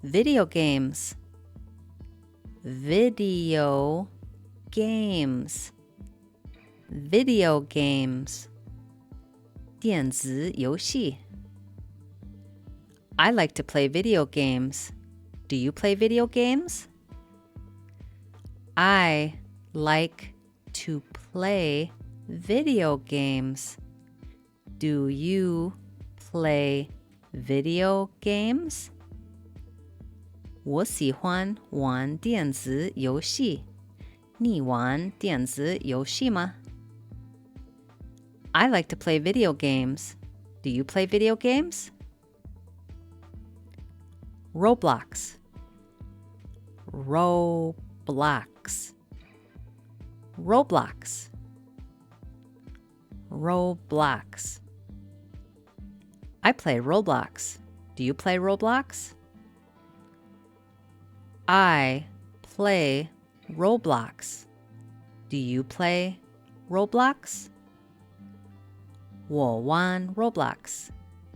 Video games. Video games. Video games. 电子游戏 I like to play video games. Do you play video games? I like to play video games. Do you play video games? 我喜欢玩电子游戏。你玩电子游戏吗？ I like to play video games. Do you play video games? Roblox. Roblox. Roblox. Roblox. I play Roblox. Do you play Roblox? I play Roblox. Do you play Roblox? 我玩 Roblox.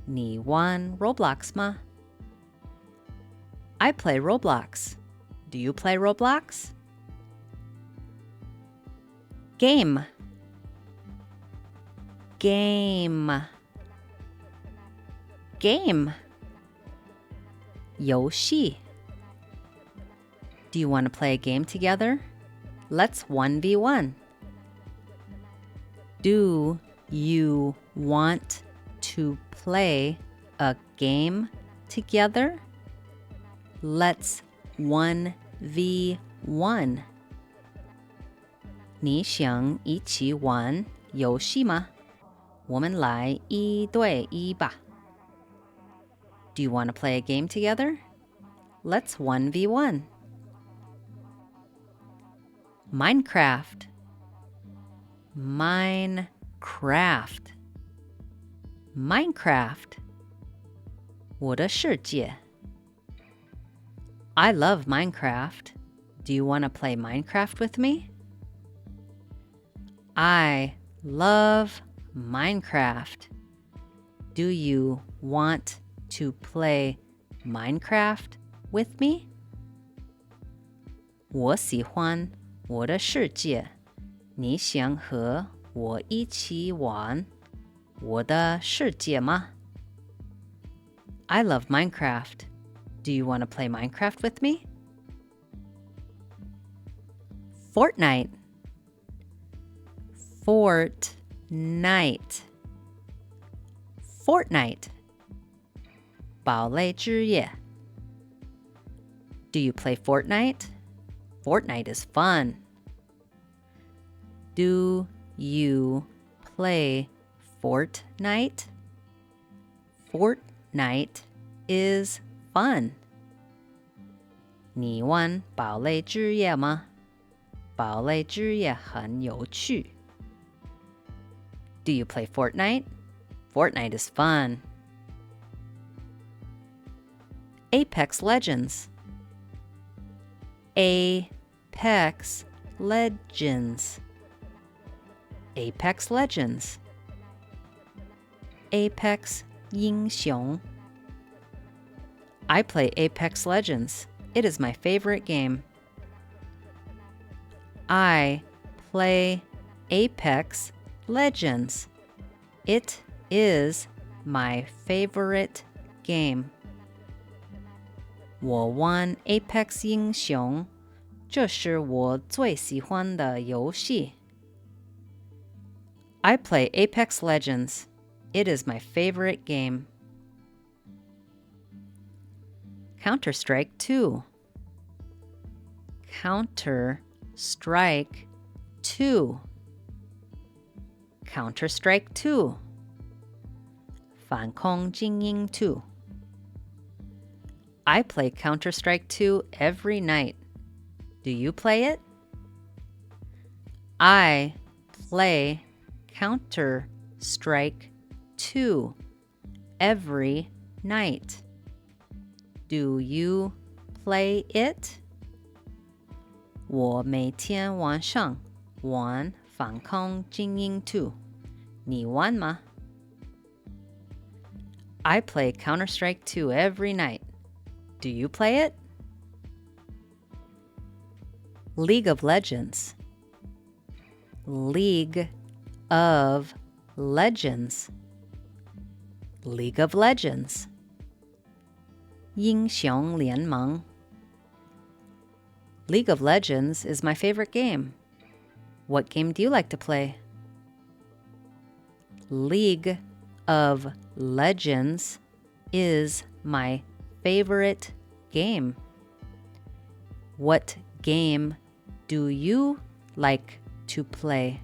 你玩 Roblox 吗？ I play Roblox. Do you play Roblox? Game. Game. Game. 游戏 Do you want to play a game together? Let's 1v1. Do you want to play a game together? Let's 1v1. 你想一起玩游戏吗？我们来一对一吧。Do you want to play a game together? Let's 1v1. Minecraft. Minecraft. Minecraft. 我的世界 I love Minecraft. Do you want to play Minecraft with me? I love Minecraft. Do you want to play Minecraft with me? 我喜欢我的世界，你想和我一起玩我的世界吗？ I love Minecraft. Do you want to play Minecraft with me? Fortnite. Fortnite. Fortnite. 堡垒之夜 Do you play Fortnite? Fortnite is fun. Do you play Fortnite? Fortnite is fun. 你玩堡垒之夜吗？堡垒之夜很有趣。Do you play Fortnite? Fortnite is fun. Apex Legends. Apex Legends. Apex Legends. Apex 英雄 I play Apex Legends. It is my favorite game. I play Apex Legends. It is my favorite game. 我玩 Apex 英雄，这是我最喜欢的游戏。I play Apex Legends. It is my favorite game. Counter-Strike 2. Counter-Strike 2. Counter-Strike 2. 反恐精英2. I play Counter-Strike 2 every night. Do you play it? I play Counter-Strike 2 every night. Do you play it? 我每天晚上玩反恐精英2。你玩吗？ I play Counter-Strike 2 every night. Do you play it? League of Legends. League of Legends. League of Legends. 英雄联盟. League of Legends is my favorite game. What game do you like to play? League of Legends is my favorite game. What game do you like to play?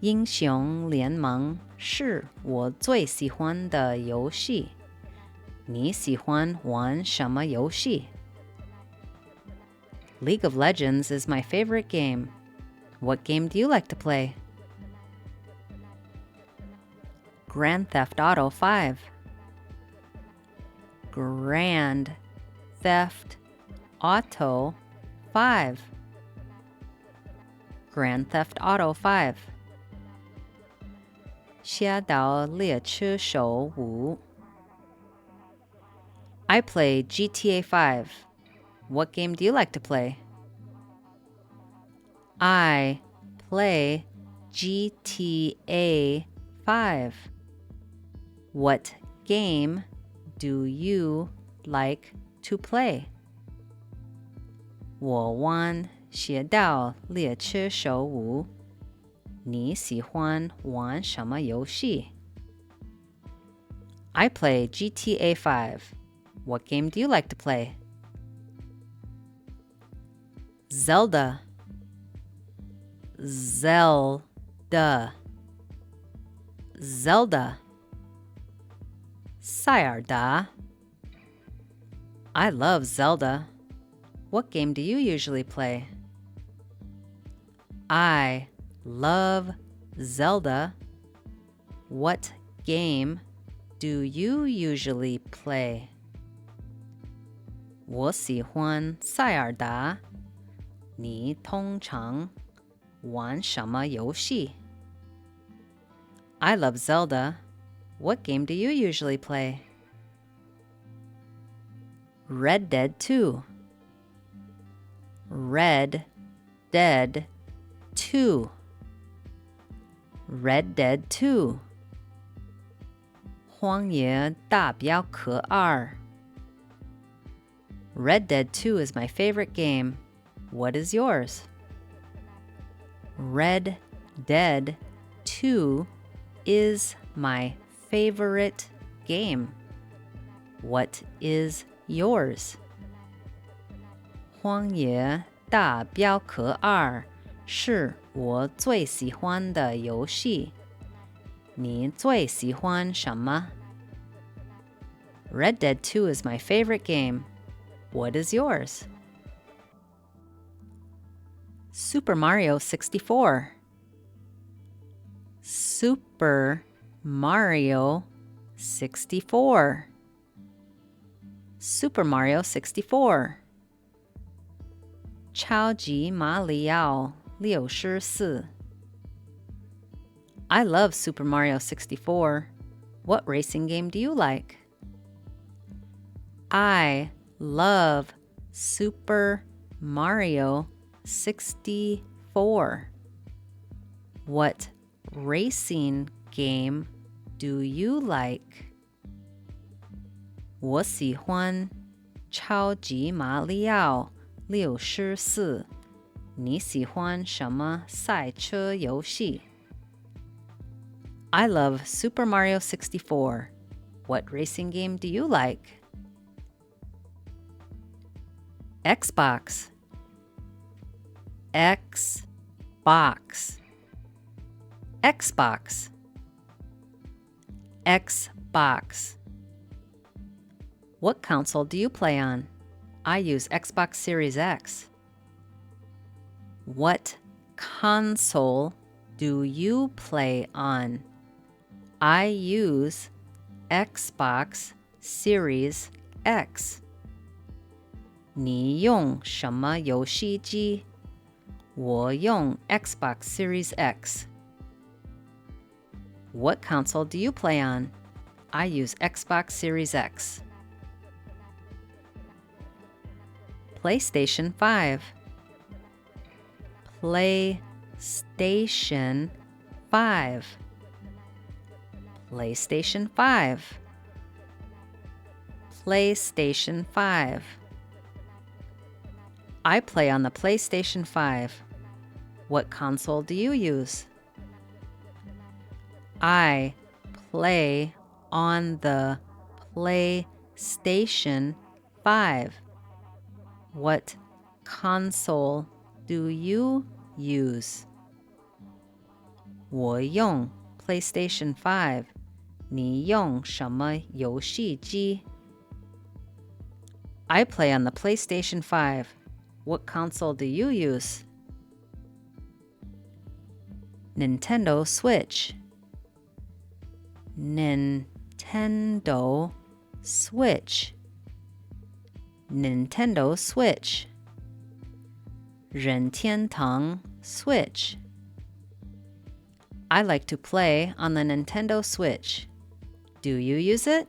英雄联盟是我最喜欢的游戏。你喜欢玩什么游戏？ League of Legends is my favorite game. What game do you like to play? Grand Theft Auto 5. Grand Theft Auto 5. Grand Theft Auto 5. 侠盗猎车手5. I play GTA 5. What game do you like to play? I play GTA 5. What game do you like to play? 我玩侠盗猎车手5。你喜欢玩什么游戏？ I play GTA 5. What game do you like to play? Zelda. Zelda. Zelda. 塞尔达. I love Zelda. What game do you usually play? I love Zelda. What game do you usually play? 我喜欢塞尔达。你通常玩什么游戏？ I love Zelda. What game do you usually play? Red Dead 2. Red Dead 2. Red Dead 2. 荒野大镖客2. Red Dead 2 is my favorite game. What is yours? Red Dead 2 is my favorite game. What is yours? 荒野大镖客2是我最喜欢的游戏。你最喜欢什么？ Red Dead 2 is my favorite game. What is yours? Super Mario 64. Super Mario 64. Super Mario 64. 超级马里奥64. I love Super Mario 64. What racing game do you like? I love Super Mario 64. What racing game do you like? 我喜欢超级马里奥64。你喜欢什么赛车游戏？ I love Super Mario 64. What racing game do you like? Xbox. Xbox. Xbox. Xbox. What console do you play on? I use Xbox Series X. What console do you play on? I use Xbox Series X. 你用什么游戏机？我用 Xbox Series X. What console do you play on? I use Xbox Series X. PlayStation 5. PlayStation 5. PlayStation 5. PlayStation 5. I play on the PlayStation 5. What console do you use? I play on the PlayStation 5. What console do you use? 我用 PlayStation 5. 你用什么游戏机？ I play on the PlayStation 5. What console do you use? Nintendo Switch. Nintendo Switch. Nintendo Switch. 任天堂 Switch. I like to play on the Nintendo Switch. Do you use it?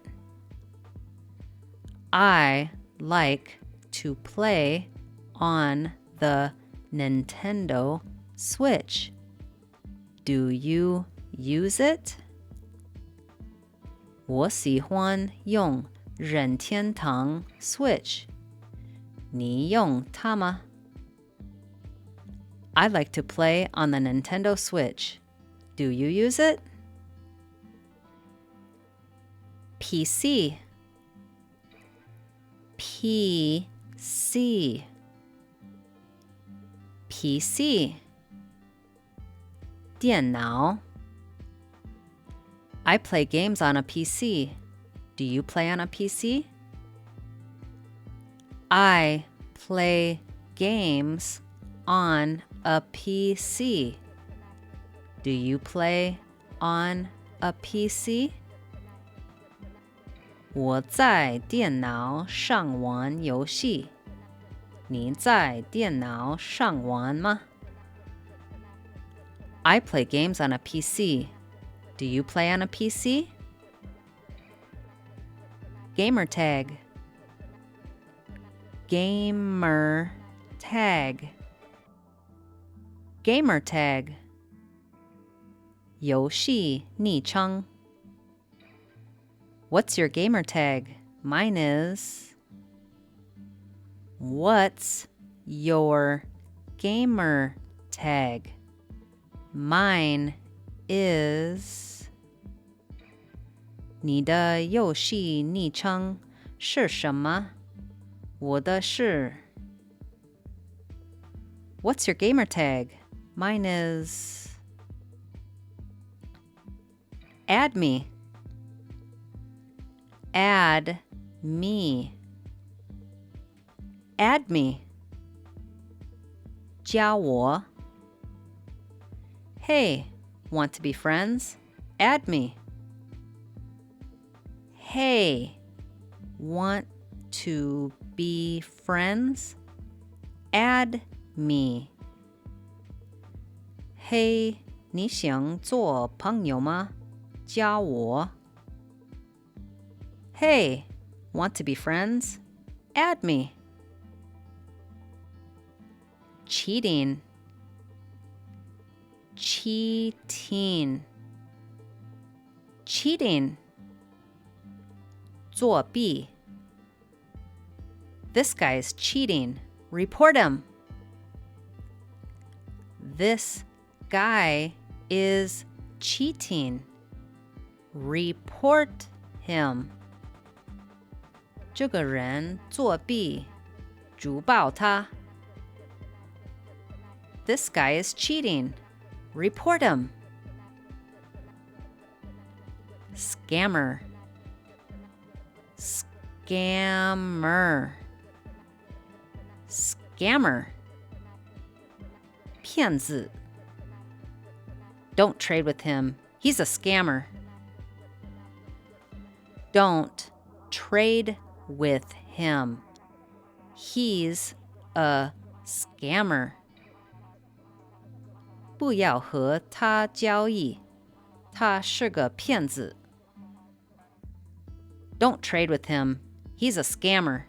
I like to play on the Nintendo Switch. Do you use it? 我喜欢用任天堂 Switch. 你用它吗？ I like to play on the Nintendo Switch. Do you use it? PC. PC. PC. 电脑 I play games on a PC. Do you play on a PC? I play games on a PC. Do you play on a PC? 我在电脑上玩游戏。你在电脑上玩吗？ I play games on a PC. Do you play on a PC? Gamer tag. Gamer tag. Gamer tag. 游戏昵称 What's your gamer tag? Mine is... What's your gamer tag? Mine is... 你的游戏昵称是什么？我的是... What's your gamer tag? Mine is... Add me. Add me. Add me. 加我 Hey, want to be friends? Add me. Hey, want to be friends? Add me. Hey, 你想做朋友吗？加我 Hey, want to be friends? Add me. Cheating. Cheating. Cheating. 作弊 This guy is cheating. Report him. This guy is cheating. Report him. 这个人作弊，举报他。This guy is cheating. Report him. Scammer. Scammer. Scammer. 骗子。Don't trade with him. He's a scammer. Don't trade with him. He's a scammer. 不要和他交易，他是个骗子。Don't trade with him. He's a scammer.